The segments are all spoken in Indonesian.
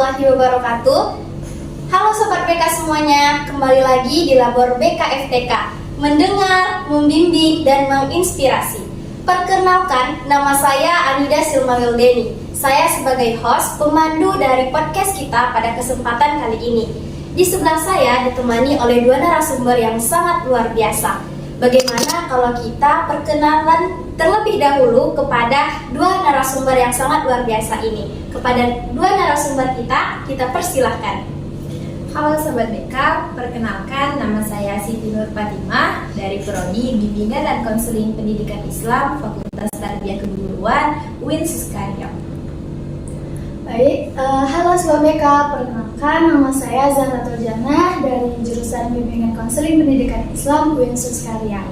warahmatullahi wabarakatuh. Halo Sobat BK semuanya, kembali lagi di Labor BK FTK, mendengar, membimbing, dan menginspirasi. Perkenalkan, nama saya Anida Silma Wildeni. Saya sebagai host, pemandu dari podcast kita pada kesempatan kali ini. Di sebelah saya ditemani oleh dua narasumber yang sangat luar biasa. Bagaimana kalau kita perkenalan terlebih dahulu kepada dua narasumber yang sangat luar biasa ini. Kepada dua narasumber kita persilahkan. Halo Sobat BK, perkenalkan nama saya Siti Nur Fatimah dari Prodi Bimbingan dan Konseling Pendidikan Islam Fakultas Tarbiyah Keguruan UIN Suskaryo. Baik, halo Sobat BK, perkenalkan nama saya Zahra Turjana dari jurusan Bimbingan Konseling Pendidikan Islam UIN Suskaryo.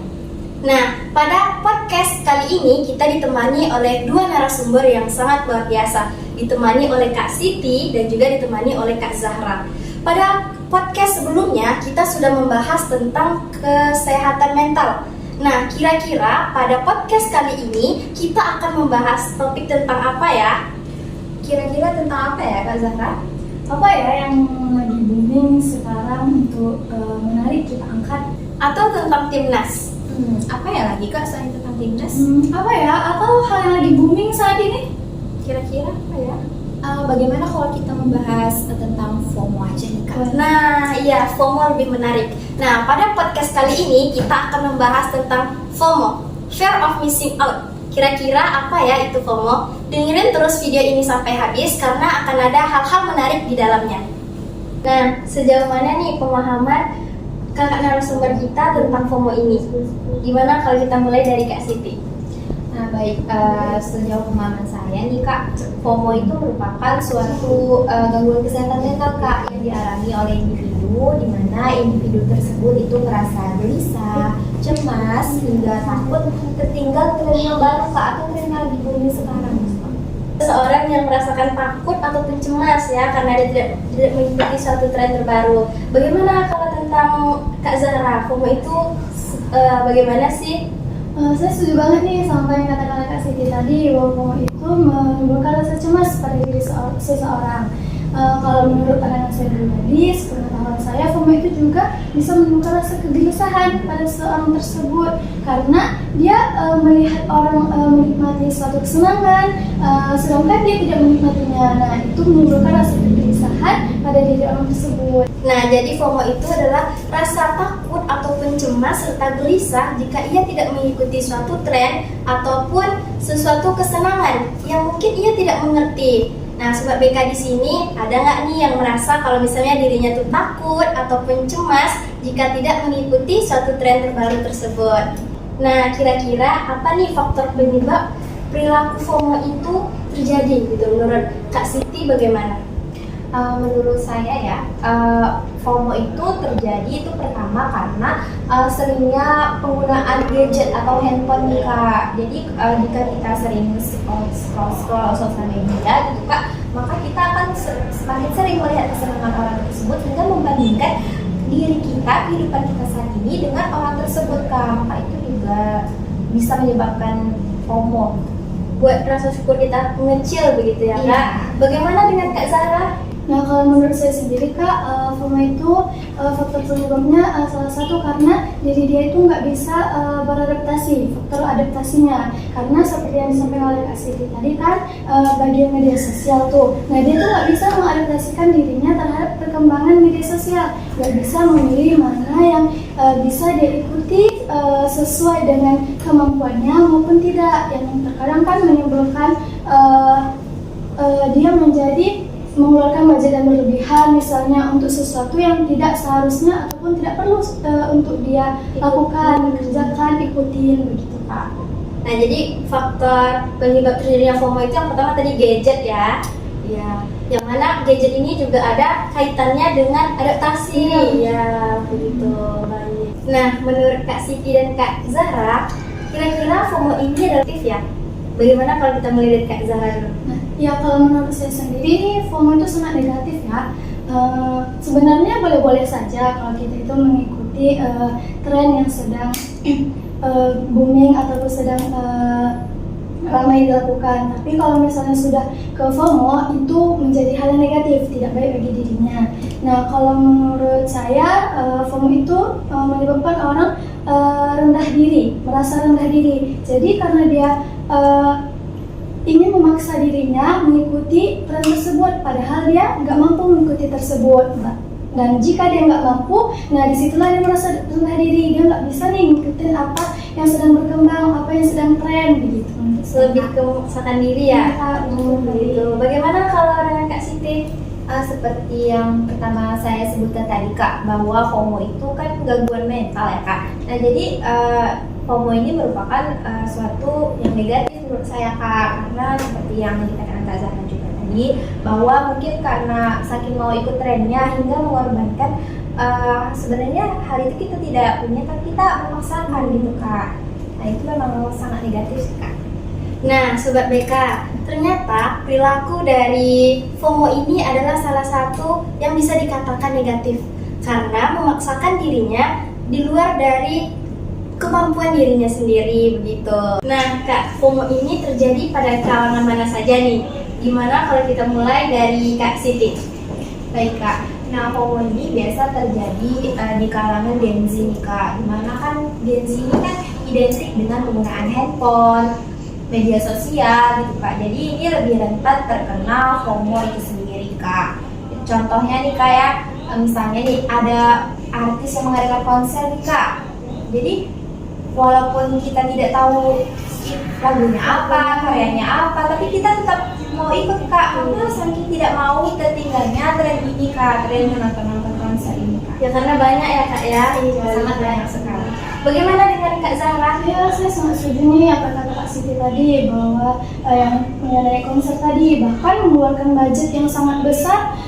Nah, pada podcast kali ini kita ditemani oleh dua narasumber yang sangat luar biasa. Ditemani oleh Kak Siti dan juga ditemani oleh Kak Zahra. Pada podcast sebelumnya kita sudah membahas tentang kesehatan mental. Nah, kira-kira pada podcast kali ini kita akan membahas topik tentang apa ya? Kira-kira tentang apa ya Kak Zahra? Apa ya yang lagi booming sekarang untuk menarik kita angkat? Atau tentang timnas? Apa ya lagi Kak selain tentang timnas? Apa ya? Atau hal yang lagi booming saat ini? Kira-kira apa ya? Bagaimana kalau kita membahas tentang FOMO aja nih Kak? Nah, iya, FOMO lebih menarik. Nah, pada podcast kali ini kita akan membahas tentang FOMO, Fear of Missing Out. Kira-kira apa ya itu FOMO? Dengerin terus video ini sampai habis karena akan ada hal-hal menarik di dalamnya. Nah, sejauh mana nih pemahaman kakak narasumber kita tentang FOMO ini? Gimana kalau kita mulai dari Kak Siti? Nah baik, sejauh pemahaman saya nih Kak, FOMO itu merupakan suatu gangguan kesehatan mental Kak yang dialami oleh individu, di mana individu tersebut itu merasa gelisah, cemas, hingga takut tertinggal tren yang baru Kak, atau tren yang lagi booming sekarang. Seseorang yang merasakan takut ataupun cemas ya karena dia tidak mengikuti suatu tren terbaru. Bagaimana kalau tentang Kak Zahra, FOMO itu bagaimana sih? Saya setuju banget nih sama yang kata-kata Kak Siti tadi, bahwa FOMO itu menimbulkan rasa cemas pada diri seseorang. Kalau menurut pandangan saya pribadi, sepengetahuan saya, FOMO itu juga bisa menimbulkan rasa kegelisahan pada seseorang tersebut karena dia melihat orang menikmati suatu kesenangan, sedangkan dia tidak menikmatinya. Nah, itu menimbulkan rasa kegelisahan pada diri orang tersebut. Nah, jadi FOMO itu adalah rasa takut ataupun cemas serta gelisah jika ia tidak mengikuti suatu tren ataupun sesuatu kesenangan yang mungkin ia tidak mengerti. Nah, Sobat BK di sini ada nggak nih yang merasa kalau misalnya dirinya tuh takut ataupun cemas jika tidak mengikuti suatu tren terbaru tersebut? Nah, kira-kira apa nih faktor penyebab perilaku FOMO itu terjadi gitu? Menurut Kak Siti bagaimana? Menurut saya ya, FOMO itu terjadi itu pertama karena seringnya penggunaan gadget atau handphone nih Kak. Jadi jika kita sering scroll sosial media gitu Kak, maka kita akan semakin sering melihat kesenangan orang tersebut hingga membandingkan diri kita, kehidupan kita saat ini dengan orang tersebut Kak. Maka itu juga bisa menyebabkan FOMO. Buat rasa syukur kita mengecil begitu ya Kak. Iya. Bagaimana dengan Kak Zahra? Nah, kalau menurut saya sendiri Kak, FOMO itu faktor penyebabnya salah satu karena diri dia itu nggak bisa beradaptasi, faktor adaptasinya. Karena seperti yang disampaikan oleh Kak Siti tadi kan, bagian media sosial tuh. Nah, dia tuh nggak bisa mengadaptasikan dirinya terhadap perkembangan media sosial. Nggak bisa memilih mana yang bisa dia ikuti sesuai dengan kemampuannya maupun tidak. Yang terkadang kan menimbulkan dia menjadi mengeluarkan budget yang berlebihan misalnya untuk sesuatu yang tidak seharusnya ataupun tidak perlu untuk dia lakukan, kerjakan, ikutin begitu Kak. Nah, jadi faktor penyebab terjadinya FOMO itu yang pertama tadi gadget ya. Ya, yang mana gadget ini juga ada kaitannya dengan adaptasi. Ya, begitu. Baik. Nah, menurut Kak Siti dan Kak Zahra, kira-kira FOMO ini relatif ya? Bagaimana kalau kita mulai dari Kak Zahra dulu? Nah, ya kalau menurut saya sendiri FOMO itu sangat negatif ya. Sebenarnya boleh-boleh saja kalau kita itu mengikuti tren yang sedang booming ataupun sedang ramai dilakukan. Tapi kalau misalnya sudah ke FOMO itu menjadi hal yang negatif, tidak baik bagi dirinya. Nah, kalau menurut saya FOMO itu menyebabkan orang rendah diri, merasa rendah diri. Jadi karena dia ingin memaksa dirinya mengikuti tren tersebut, padahal dia nggak mampu mengikuti tersebut. Dan jika dia nggak mampu, nah disitulah dia merasa rendah diri. Dia nggak bisa nih ngikutin apa yang sedang berkembang, apa yang sedang tren begitu. Lebih ke memaksakan diri ya. Begitu. Bagaimana kalau dengan Kak Siti? Seperti yang pertama saya sebutkan tadi Kak, bahwa FOMO itu kan gangguan mental ya Kak. Nah jadi FOMO ini merupakan suatu yang negatif menurut saya Kak, karena seperti yang dikatakan Kak Zahra juga tadi, bahwa mungkin karena saking mau ikut trennya hingga mengorbankan sebenarnya hal itu kita tidak punya, tapi kita memaksakan gitu Kak. Nah itu memang sangat negatif sih Kak. Nah, Sobat BK, ternyata perilaku dari FOMO ini adalah salah satu yang bisa dikatakan negatif karena memaksakan dirinya di luar dari kemampuan dirinya sendiri begitu. Nah, Kak, FOMO ini terjadi pada kalangan mana saja nih? Gimana kalau kita mulai dari Kak Siti? Baik Kak, nah FOMO ini biasa terjadi di kalangan Gen Z nih Kak, dimana kan Gen Z ini kan identik dengan penggunaan handphone, media sosial gitu Kak. Jadi ini lebih rentan terkena FOMO itu sendiri Kak. Contohnya nih Kak ya, misalnya nih ada artis yang mengadakan konser nih Kak. Jadi walaupun kita tidak tahu lagunya apa, karyanya apa, tapi kita tetap mau ikut Kak, karena saking tidak mau tertinggalnya tren ini Kak, tren menonton konser ini Kak. Ya karena banyak ya Kak ya. Iya, sangat banyak sekali. Bagaimana dengan Kak Zahra? Ya, saya sangat setuju nih apa kata Kak Siti tadi, bahwa yang mengenai konser tadi bahkan mengeluarkan budget yang sangat besar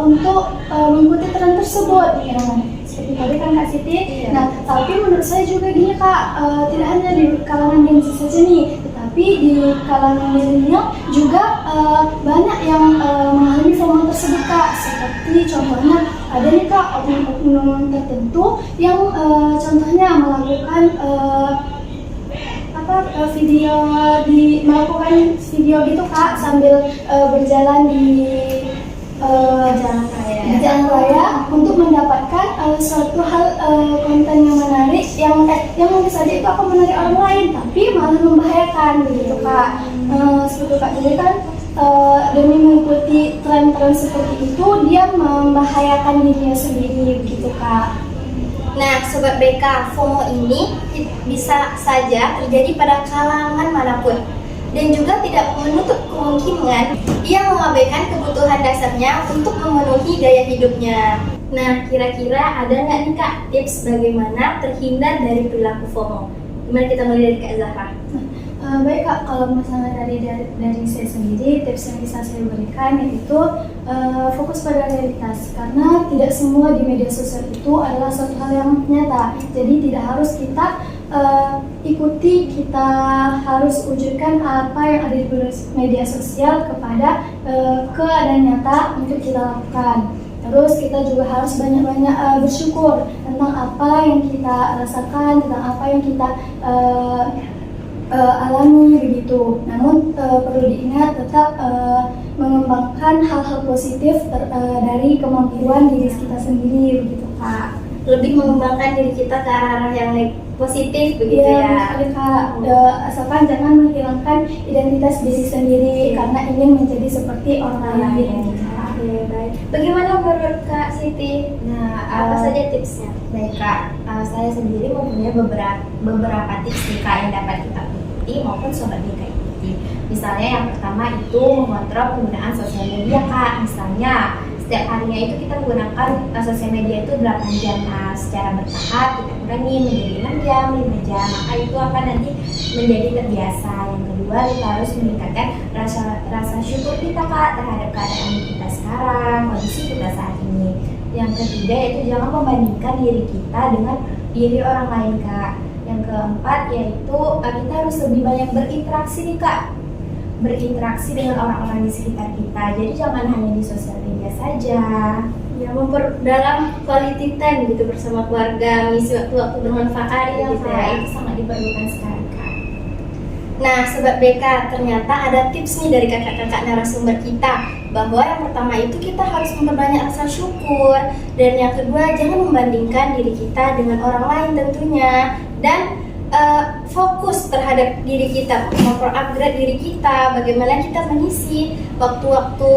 untuk mengikuti tren tersebut. Ya, seperti tadi kan Kak Siti. Iya. Nah, tapi menurut saya juga gini Kak, tidak hanya di kalangan Gen Z saja nih, tetapi di kalangan milenial juga banyak yang mengalami FOMO tersebut Kak. Seperti contohnya ada nih Kak oknum-oknum tertentu yang contohnya melakukan melakukan video gitu Kak sambil berjalan di jalan raya untuk mendapatkan suatu hal konten yang menarik yang mungkin saja itu akan menarik orang lain tapi malah membahayakan begitu Kak. Seperti Kak, jadi kan demi mengikuti tren-tren seperti itu dia membahayakan dirinya sendiri begitu Kak. Nah, Sobat BK, FOMO ini bisa saja terjadi pada kalangan manapun dan juga tidak menutup kemungkinan ia mengabaikan kebutuhan dasarnya untuk memenuhi gaya hidupnya. Nah, kira-kira ada nggak nih Kak tips bagaimana terhindar dari perilaku FOMO? Gimana kita mulai dari Kak Zahra? Baik Kak, kalau misalnya dari saya sendiri, tips yang bisa saya berikan yaitu fokus pada realitas, karena tidak semua di media sosial itu adalah suatu hal yang nyata. Jadi tidak harus kita ikuti, kita harus wujudkan apa yang ada di media sosial kepada keadaan nyata untuk kita lakukan. Terus kita juga harus banyak-banyak bersyukur tentang apa yang kita rasakan, tentang apa yang kita alami begitu. Namun perlu diingat tetap mengembangkan hal-hal positif dari kemampuan diri kita sendiri begitu Kak. Lebih mengembangkan diri kita ke arah yang positif begitu ya. Iya Kak. Asalkan jangan menghilangkan identitas diri sendiri karena ingin menjadi seperti orang lain. Oke, baik. Bagaimana menurut Kak Siti? Nah, Apa saja tipsnya? baik Kak, saya sendiri mempunyai beberapa tips nih Kak yang dapat kita ikuti maupun sobat BK ikuti. Misalnya yang pertama itu mengontrol penggunaan sosial media Kak. Misalnya setiap harinya itu kita menggunakan sosial media itu 8 jam. Nah, secara bertahap kita kurangi menjadi 6 jam, 5 jam. Maka itu akan nanti menjadi terbiasa. Yang kedua, kita harus meningkatkan rasa syukur kita Kak terhadap keadaan kita sekarang, kondisi kita saat ini. Yang ketiga yaitu jangan membandingkan diri kita dengan diri orang lain Kak. Yang keempat yaitu kita harus lebih banyak berinteraksi nih Kak, berinteraksi dengan orang-orang di sekitar kita. Jadi jangan hanya di sosial media saja. Ya, memperdalam quality time gitu bersama keluarga, mengisi waktu-waktu bermanfaat Iya gitu Kak, ya. itu sangat diperlukan sekali Kak. Nah, Sobat BK, ternyata ada tips nih dari kakak-kakak narasumber kita, bahwa yang pertama itu kita harus memperbanyak rasa syukur, dan yang kedua jangan membandingkan diri kita dengan orang lain tentunya, dan fokus terhadap diri kita, memperupgrade diri kita, bagaimana kita mengisi waktu-waktu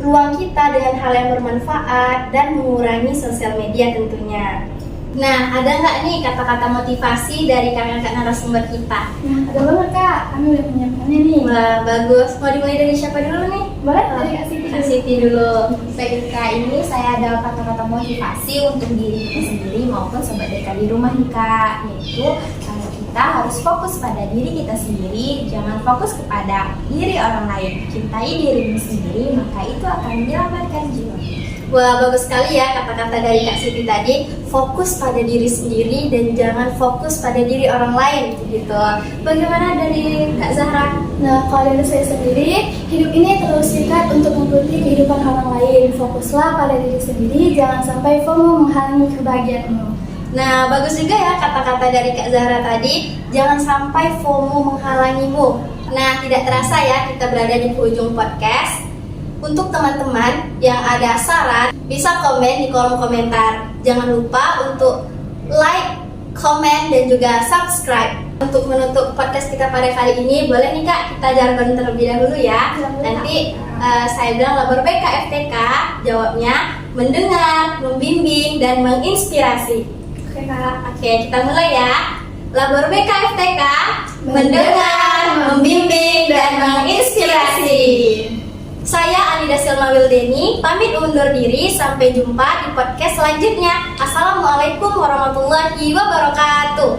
luang kita dengan hal yang bermanfaat dan mengurangi sosial media tentunya. Nah, ada nggak nih kata-kata motivasi dari kakak-kakak narasumber kita? Nah, ada banget Kak, kami udah menyiapkannya nih. Wah, bagus. Mau dimulai dari siapa dulu nih? Boleh dari Kak Siti Kak Siti dulu. Baik Kak, ini saya ada kata-kata motivasi untuk diri kita sendiri maupun Sobat BK di rumah nih Kak, yaitu kita harus fokus pada diri kita sendiri, jangan fokus kepada diri orang lain. Cintai dirimu sendiri, maka itu akan menyelamatkan jiwa. Wah, bagus sekali ya kata-kata dari Kak Siti tadi. Fokus pada diri sendiri dan jangan fokus pada diri orang lain gitu. Bagaimana dari Kak Zahra? Nah, kalau dari saya sendiri, hidup ini terlalu singkat untuk mengikuti kehidupan orang lain. Fokuslah pada diri sendiri, jangan sampai FOMO menghalangi kebahagiaanmu. Nah, bagus juga ya kata-kata dari Kak Zahra tadi. Jangan sampai FOMO menghalangimu. Nah, tidak terasa ya kita berada di ujung podcast. Untuk teman-teman yang ada saran, bisa komen di kolom komentar. Jangan lupa untuk like, komen, dan juga subscribe. Untuk menutup podcast kita pada kali ini, boleh nih Kak kita jargon terlebih dahulu ya. Nanti saya bilang labor BK FTK, jawabnya mendengar, membimbing, dan menginspirasi. Oke Kak. Oke, kita mulai ya. Labor BK FTK, mendengar, membimbing, dan menginspirasi. Saya Anida Silma Wildeni, pamit undur diri. Sampai jumpa di podcast selanjutnya. Assalamualaikum warahmatullahi wabarakatuh.